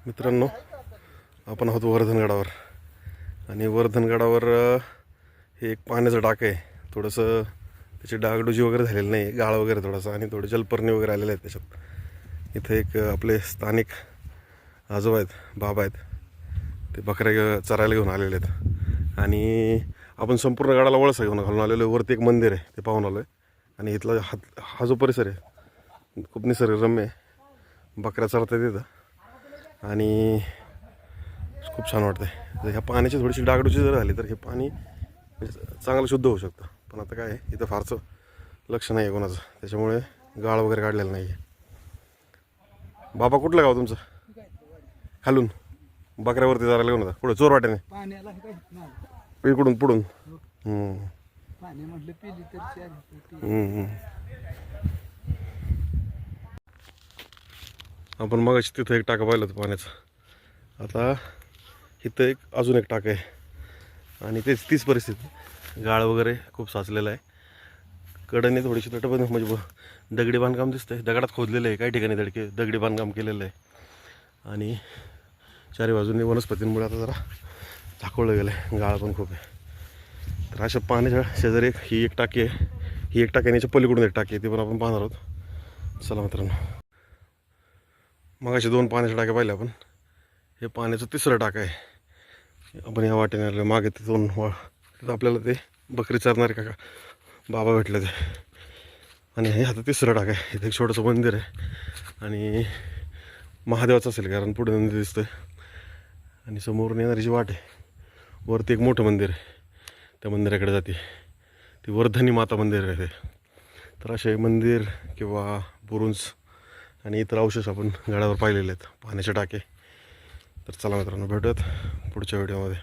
मित्रांनो, आपण आहोत वर्धनगडावर आणि वर्धनगडावर हे एक पाण्याचं टाक आहे. थोडंसं त्याची डागडुजी वगैरे झालेली नाही, गाळ वगैरे थोडासा आणि थोडे जलपर्णी वगैरे आलेले आहेत त्याच्यात. इथे एक आपले स्थानिक आजोबा आहेत, बाबा आहेत, ते बकऱ्या चरायला घेऊन आलेले आहेत. आणि आपण संपूर्ण गडाला वळसा घेऊन घालून आलेलो आहे. वरती एक मंदिर आहे, ते पाहून आलो आहे. आणि इथला हा जो परिसर आहे खूप निसर्गरम्य आहे. बकऱ्या चरतात तिथं आणि खूप छान वाटतं आहे. ह्या पाण्याची थोडीशी डागडुजी जर झाली तर हे पाणी चांगलं शुद्ध होऊ शकतं. पण आता काय आहे, इथं फारसं लक्ष नाही आहे कोणाचं, त्याच्यामुळे गाळ वगैरे काढलेलं नाही आहे. बाबा कुठलं गाव तुमचं? खालून बकऱ्यावरती जायला घेऊन होता पुढे चोर वाट्याने इकडून पुढून. आपण मगाशी तिथं एक टाका पाहिलं होतं पाण्याचं. आता इथं अजून एक टाका आहे आणि तीच परिस्थिती, गाळ वगैरे खूप साचलेला आहे. कडेने थोडीशी तटबंद म्हणजे दगडी बांधकाम दिसतंय, दगडात खोदलेलं आहे, काही ठिकाणी दगडी बांधकाम केलेलं आहे. आणि चारी बाजूंनी वनस्पतींमुळे आता जरा झाकळलं गेलं आहे, गाळ पण खूप आहे. तर अशा पाण्याच्या शेजारी ही एक टाकी आहे, ही एक टाकी आणि याच्या पलीकडून एक टाकी आहे, ती पण आपण पाहणार आहोत. चला मित्रांनो, मगाशी 2 पाण्याच्या टाक्या पाहिल्या आपण, हे पाण्याचं तिसरं टाक आहे. आपण या वाटेने आलं, मागे तिथून तिथं आपल्याला ते बकरी चरणारे काका बाबा भेटले ते. आणि हे आता तिसरं टाक आहे. इथे एक छोटंसं मंदिर आहे आणि महादेवाचं असेल, कारण पुढे नंदी दिसतोय आणि समोरून येणारी जी वाट आहे, वरती एक मोठं मंदिर आहे, त्या मंदिराकडे जाते, ती वर्धनी माता मंदिर आहे ते. तर असे मंदिर किंवा बुरुंज आणि इतर अवशेष आपण गडावर पाहिलेले आहेत, पाण्याचे टाके. तर चला मित्रांनो, भेटूयात पुढच्या व्हिडिओमध्ये.